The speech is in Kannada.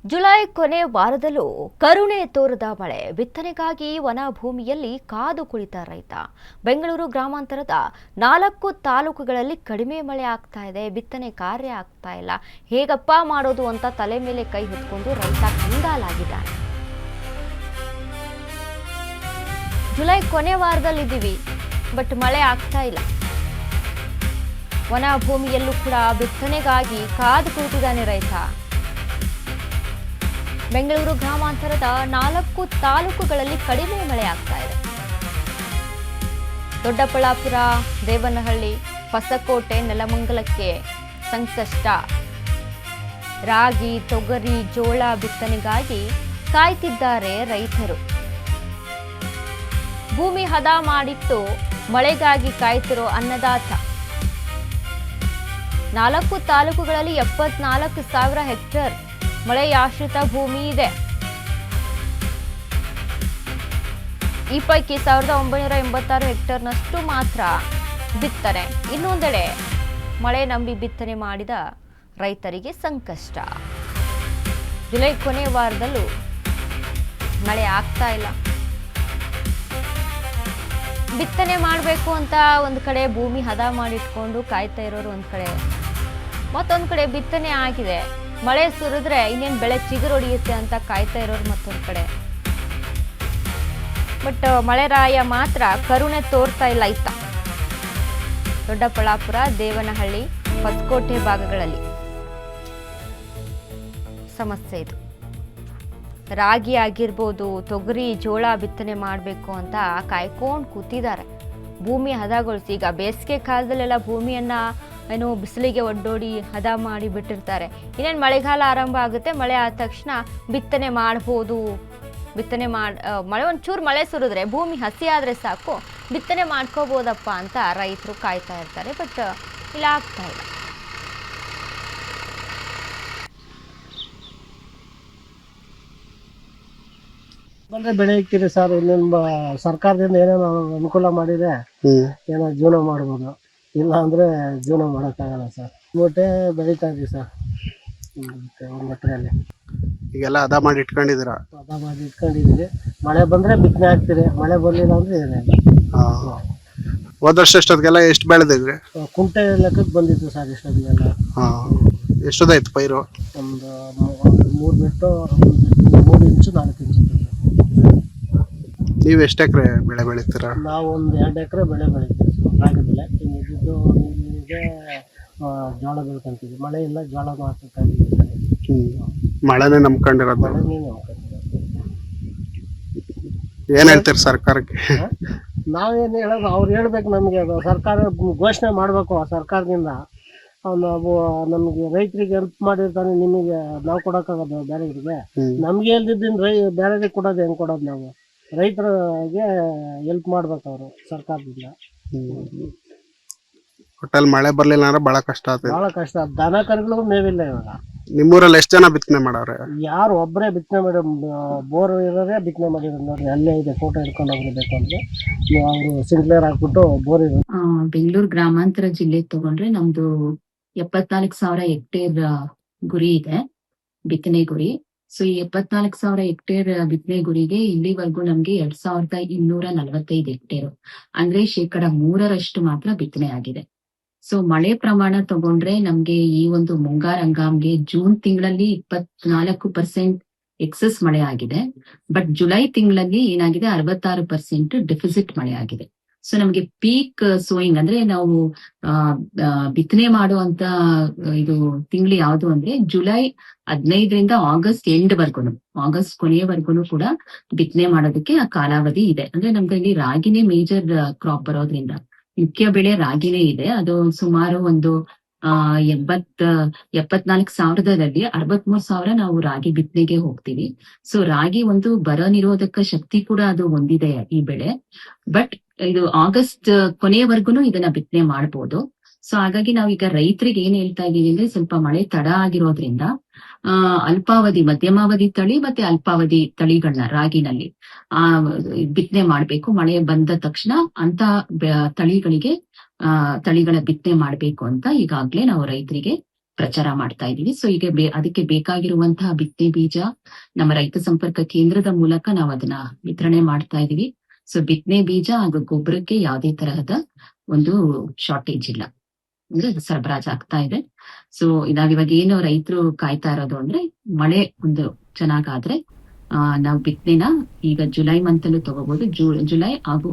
ಜುಲೈ ಕೊನೆ ವಾರದಲ್ಲೂ ಕರುಣೆ ತೋರದ ಮಳೆ. ಬಿತ್ತನೆಗಾಗಿ ವನ ಭೂಮಿಯಲ್ಲಿ ಕಾದು ಕುಳಿತ ರೈತ. ಬೆಂಗಳೂರು ಗ್ರಾಮಾಂತರದ 4 ತಾಲೂಕುಗಳಲ್ಲಿ ಕಡಿಮೆ ಮಳೆ ಆಗ್ತಾ ಇದೆ. ಬಿತ್ತನೆ ಕಾರ್ಯ ಆಗ್ತಾ ಇಲ್ಲ. ಹೇಗಪ್ಪ ಮಾಡೋದು ಅಂತ ತಲೆ ಮೇಲೆ ಕೈ ಹೊತ್ಕೊಂಡು ರೈತ ಕಂಗಾಲಾಗಿದ್ದಾನೆ. ಜುಲೈ ಕೊನೆ ವಾರದಲ್ಲಿದ್ದೀವಿ, ಬಟ್ ಮಳೆ ಆಗ್ತಾ ಇಲ್ಲ. ವನ ಭೂಮಿಯಲ್ಲೂ ಕೂಡ ಬಿತ್ತನೆಗಾಗಿ ಕಾದು ಕುಳಿತಿದ್ದಾನೆ ರೈತ. ಬೆಂಗಳೂರು ಗ್ರಾಮಾಂತರದ 4 ತಾಲೂಕುಗಳಲ್ಲಿ ಕಡಿಮೆ ಮಳೆ ಆಗ್ತಾ ಇದೆ. ದೊಡ್ಡಬಳ್ಳಾಪುರ, ದೇವನಹಳ್ಳಿ, ಹೊಸಕೋಟೆ, ನೆಲಮಂಗಲಕ್ಕೆ ಸಂಕಷ್ಟ. ರಾಗಿ, ತೊಗರಿ, ಜೋಳ ಬಿತ್ತನೆಗಾಗಿ ಕಾಯ್ತಿದ್ದಾರೆ ರೈತರು. ಭೂಮಿ ಹದ ಮಾಡಿಟ್ಟು ಮಳೆಗಾಗಿ ಕಾಯ್ತಿರೋ ಅನ್ನದಾತ. 4 ತಾಲೂಕುಗಳಲ್ಲಿ 74,000 ಹೆಕ್ಟೇರ್ ಮಳೆಯಾಶ್ರಿತ ಭೂಮಿ ಇದೆ. ಈ ಪೈಕಿ 1986 ಹೆಕ್ಟೇರ್ನಷ್ಟು ಮಾತ್ರ ಬಿತ್ತನೆ. ಇನ್ನೊಂದೆಡೆ ಮಳೆ ನಂಬಿ ಬಿತ್ತನೆ ಮಾಡಿದ ರೈತರಿಗೆ ಸಂಕಷ್ಟ. ಜುಲೈ ಕೊನೆ ವಾರದಲ್ಲೂ ಮಳೆ ಆಗ್ತಾ ಇಲ್ಲ. ಬಿತ್ತನೆ ಮಾಡಬೇಕು ಅಂತ ಒಂದು ಕಡೆ ಭೂಮಿ ಹದ ಮಾಡಿಟ್ಕೊಂಡು ಕಾಯ್ತಾ ಇರೋರು ಒಂದು ಕಡೆ, ಮತ್ತೊಂದು ಕಡೆ ಬಿತ್ತನೆ ಆಗಿದೆ, ಮಳೆ ಸುರಿದ್ರೆ ಇನ್ನೇನು ಬೆಳೆ ಚಿಗುರೊಡೆಯುತ್ತೆ ಅಂತ ಕಾಯ್ತಾ ಇರೋರು ಮತ್ತೊಂದು ಕಡೆ. ಬಟ್ ಮಳೆರಾಯ ಮಾತ್ರ ಕರುಣೆ ತೋರ್ತಾ ಇಲ್ಲ ಇತ್ತ. ದೊಡ್ಡಬಳ್ಳಾಪುರ, ದೇವನಹಳ್ಳಿ, ಹೊಸಕೋಟೆ ಭಾಗಗಳಲ್ಲಿ ಸಮಸ್ಯೆ ಇದು. ರಾಗಿ ಆಗಿರ್ಬೋದು, ತೊಗರಿ, ಜೋಳ ಬಿತ್ತನೆ ಮಾಡಬೇಕು ಅಂತ ಕಾಯ್ಕೊಂಡು ಕೂತಿದ್ದಾರೆ. ಭೂಮಿ ಹದಗೊಳಿಸಿ, ಈಗ ಬೇಸಿಗೆ ಕಾಲದಲ್ಲೆಲ್ಲ ಭೂಮಿಯನ್ನ ಏನು ಬಿಸಿಲಿಗೆ ಒಡ್ಡೋಡಿ ಹದ ಮಾಡಿ ಬಿಟ್ಟಿರ್ತಾರೆ. ಇನ್ನೇನು ಮಳೆಗಾಲ ಆರಂಭ ಆಗುತ್ತೆ, ಮಳೆ ಆದ ತಕ್ಷಣ ಬಿತ್ತನೆ ಮಾಡ್ಬೋದು. ಮಳೆ ಒಂಚೂರು ಮಳೆ ಸುರಿದ್ರೆ ಭೂಮಿ ಹಸಿ ಆದರೆ ಸಾಕು, ಬಿತ್ತನೆ ಮಾಡ್ಕೋಬೋದಪ್ಪ ಅಂತ ರೈತರು ಕಾಯ್ತಾ ಇರ್ತಾರೆ. ಬಟ್ ಇಲ್ಲ, ಆಗ್ತಾ ಇಲ್ಲ. ಬಂದ್ರೆ ಬೆಳೆ ಇಕ್ತೀರಿ ಸರ್. ಇನ್ನೊಂದು ಸರ್ಕಾರದಿಂದ ಏನೇನೋ ಅನುಕೂಲ ಮಾಡಿದೆ, ಏನೋ ಜೀವನ ಮಾಡ್ಬೋದು. ಇಲ್ಲ ಅಂದ್ರೆ ಜೀವನ ಮಾಡೋಕ್ಕಾಗಲ್ಲ ಸರ್. ಮೂಟೆ ಬೆಳೀತಾ ಇದೀವಿ ಸರ್. ಒಂದು ಎಕರೆಯಲ್ಲಿ ಈಗೆಲ್ಲ ಹದ ಮಾಡಿ ಇಟ್ಕೊಂಡಿದ್ದೀರಾ? ಹದ ಮಾಡಿ ಇಟ್ಕೊಂಡಿದೀವಿ. ಮಳೆ ಬಂದ್ರೆ ಬಿತ್ತನೆ ಹಾಕ್ತೀರಿ, ಮಳೆ ಬರ್ಲಿಲ್ಲ ಅಂದ್ರೆ ಏನಿಲ್ಲ. ಹೋದ ವರ್ಷ ಎಷ್ಟೊತ್ತಿಗೆಲ್ಲ ಎಷ್ಟು ಬೆಳೆದಿದ್ರಿ? ಕುಂಟೆ ಲೆಕ್ಕಕ್ಕೆ ಬಂದಿತ್ತು ಸರ್ ಇಷ್ಟೊತ್ತಿಗೆಲ್ಲ. ಎಷ್ಟೊದಾಯ್ತು ಪೈರು? ಒಂದು 3 ಬಿಟ್ಟು 3 ಇಂಚು 4 ಇಂಚು. ನೀವು ಎಷ್ಟು ಎಕರೆ ಬೆಳೆ ಬೆಳಿತೀರಾ? ನಾವು ಒಂದು 2 ಎಕರೆ ಬೆಳೆ ಬೆಳಿತೀವಿ ಸರ್, ರಾಗಿ ಬೆಳೆ. ಇನ್ನು ನೀರಿಗೆ ಜೋಳ ಬೆಳ್ಕೊಂತೀವಿ. ಮಳೆ ಇಲ್ಲ, ಜೋಳ ಮಾಡ್ಕೊಂಡಿದ್ದೀವಿ. ಮಳೆನೇ ನಂಬ್ಕೊಂಡಿರೋದು. ಮಳೆನೇ ನಂಬ್ಕೊಂಡಿದ್ದೀವಿ. ಏನ್ ಹೇಳ್ತೀರಿ ಸರ್ಕಾರಕ್ಕೆ? ನಾವೇನು ಹೇಳೋದು, ಅವ್ರು ಹೇಳ್ಬೇಕು ನಮಗೆ. ಅದು ಸರ್ಕಾರ ಘೋಷಣೆ ಮಾಡಬೇಕು. ಸರ್ಕಾರದಿಂದ ನಾವು ನಮಗೆ ರೈತರಿಗೆ ಹೆಲ್ಪ್ ಮಾಡಿರ್ತಾನೆ. ನಿಮಗೆ ನಾವು ಕೊಡೋಕ್ಕಾಗೋದು ಬೇರೆಯವರಿಗೆ? ನಮ್ಗೆ ಇಲ್ದಿದ್ದೀನಿ ಬೇರೆಯವ್ರಿಗೆ ಕೊಡೋದು ಹೆಂಗೆ ಕೊಡೋದು? ನಾವು ರೈತರಿಗೆ ಹೆಲ್ಪ್ ಮಾಡ್ಬೇಕು ಅವರು ಸರ್ಕಾರದಿಂದ. ಒಟ್ಟಲ್ಲಿ ಮಳೆ ಬರ್ಲಿಲ್ಲ ಅಂದ್ರೆ ಬಹಳ ಕಷ್ಟ ಆಗ್ತದೆ. ಬಹಳ ಕಷ್ಟ. ದನ ಕರುಗಳಿಗೂ ಮೇವಿಲ್ಲ ಇವಾಗ. ನಿಮ್ಮೂರಲ್ಲಿ ಎಷ್ಟು ಜನ ಬಿತ್ತನೆ ಮಾಡವ್ರೆ? ಯಾರು ಒಬ್ಬರೇ ಬಿತ್ತನೆ ಮಾಡಿ, ಬೋರ್ ಇರೋರೇ ಬಿತ್ತನೆ ಮಾಡಿರೋದು ನೋಡ್ರಿ. ಅಲ್ಲೇ ಇದೆ, ಫೋಟೋ ಹಿಡ್ಕೊಂಡು ಹೋಗ್ಬೇಕು ಅಂದ್ರೆ ಅವರು ಸಿಂಕ್ಲೇರ್ ಹಾಕ್ಬಿಟ್ಟು ಬೋರ್ ಇರೋದು. ಬೆಂಗಳೂರು ಗ್ರಾಮಾಂತರ ಜಿಲ್ಲೆ ತಗೊಂಡ್ರೆ ನಮ್ದು 74,000 ಹೆಕ್ಟೇರ್ ಗುರಿ ಇದೆ, ಬಿತ್ತನೆ ಗುರಿ. ಸೊ ಈ 74,000 ಹೆಕ್ಟೇರ್ ಬಿತ್ತನೆ ಗುರಿಗೆ ಇಲ್ಲಿವರೆಗೂ ನಮ್ಗೆ 2,245 ಹೆಕ್ಟೇರ್ ಅಂದ್ರೆ 3% ಮಾತ್ರ ಬಿತ್ತನೆ ಆಗಿದೆ. ಸೊ ಮಳೆ ಪ್ರಮಾಣ ತಗೊಂಡ್ರೆ ನಮ್ಗೆ ಈ ಒಂದು ಮುಂಗಾರು ಹಂಗಾಮ್ಗೆ ಜೂನ್ ತಿಂಗಳಲ್ಲಿ 24% ಎಕ್ಸಸ್ ಮಳೆ ಆಗಿದೆ. ಬಟ್ ಜುಲೈ ತಿಂಗಳಲ್ಲಿ ಏನಾಗಿದೆ, 66% ಡೆಫಿಸಿಟ್ ಮಳೆ ಆಗಿದೆ. ಸೊ ನಮ್ಗೆ ಪೀಕ್ ಸೋಯಿಂಗ್ ಅಂದ್ರೆ ನಾವು ಬಿತ್ತನೆ ಮಾಡುವಂತ ಇದು ತಿಂಗಳು ಯಾವುದು ಅಂದ್ರೆ ಜುಲೈ 15ರಿಂದ ಆಗಸ್ಟ್ ಎಂಡ್ ವರ್ಗುನು, ಆಗಸ್ಟ್ ಕೊನೆಯವರೆಗೂ ಕೂಡ ಬಿತ್ತನೆ ಮಾಡೋದಕ್ಕೆ ಆ ಕಾಲಾವಧಿ ಇದೆ. ಅಂದ್ರೆ ನಮ್ಗೆ ಇಲ್ಲಿ ರಾಗಿನೇ ಮೇಜರ್ ಕ್ರಾಪ್ ಬರೋದ್ರಿಂದ ಮುಖ್ಯ ಬೆಳೆ ರಾಗಿನೇ ಇದೆ. ಅದು ಸುಮಾರು ಒಂದು 74,000ರಲ್ಲಿ 63,000 ನಾವು ರಾಗಿ ಬಿತ್ತನೆಗೆ ಹೋಗ್ತೀವಿ. ಸೊ ರಾಗಿ ಒಂದು ಬರ ನಿರೋಧಕ ಶಕ್ತಿ ಕೂಡ ಅದು ಹೊಂದಿದೆ ಈ ಬೆಳೆ. ಬಟ್ ಇದು ಆಗಸ್ಟ್ ಕೊನೆಯವರೆಗೂ ಇದನ್ನ ಬಿತ್ತನೆ ಮಾಡ್ಬೋದು. ಸೊ ಹಾಗಾಗಿ ನಾವೀಗ ರೈತರಿಗೆ ಏನ್ ಹೇಳ್ತಾ ಇದೀವಿ ಅಂದ್ರೆ, ಸ್ವಲ್ಪ ಮಳೆ ತಡ ಆಗಿರೋದ್ರಿಂದ ಅಲ್ಪಾವಧಿ, ಮಧ್ಯಮಾವಧಿ ತಳಿ ಮತ್ತೆ ಅಲ್ಪಾವಧಿ ತಳಿಗಳನ್ನ ರಾಗಿನಲ್ಲಿ ಬಿತ್ತನೆ ಮಾಡ್ಬೇಕು. ಮಳೆ ಬಂದ ತಕ್ಷಣ ಅಂತ ತಳಿಗಳ ಬಿತ್ತನೆ ಮಾಡ್ಬೇಕು ಅಂತ ಈಗಾಗ್ಲೇ ನಾವು ರೈತರಿಗೆ ಪ್ರಚಾರ ಮಾಡ್ತಾ ಇದೀವಿ. ಸೊ ಈಗ ಅದಕ್ಕೆ ಬೇಕಾಗಿರುವಂತಹ ಬಿತ್ತನೆ ಬೀಜ ನಮ್ಮ ರೈತ ಸಂಪರ್ಕ ಕೇಂದ್ರದ ಮೂಲಕ ನಾವು ಅದನ್ನ ವಿತರಣೆ ಮಾಡ್ತಾ ಇದೀವಿ. ಸೊ ಬಿತ್ತನೆ ಬೀಜ ಹಾಗೂ ಗೊಬ್ಬರಕ್ಕೆ ಯಾವುದೇ ತರಹದ ಒಂದು ಶಾರ್ಟೇಜ್ ಇಲ್ಲ, ಅಂದ್ರೆ ಅದು ಸರಬರಾಜು ಆಗ್ತಾ ಇದೆ. ಸೊ ನಾವಿವಾಗ ಏನು ರೈತರು ಕಾಯ್ತಾ ಇರೋದು ಅಂದ್ರೆ ಮಳೆ ಒಂದು ಚೆನ್ನಾಗಾದ್ರೆ ನಾವು ಬಿತ್ತನೆನ ಈಗ ಜುಲೈ ಮಂತ್ ಅಲ್ಲೂ ತಗೋಬಹುದು. ಜುಲೈ ಹಾಗೂ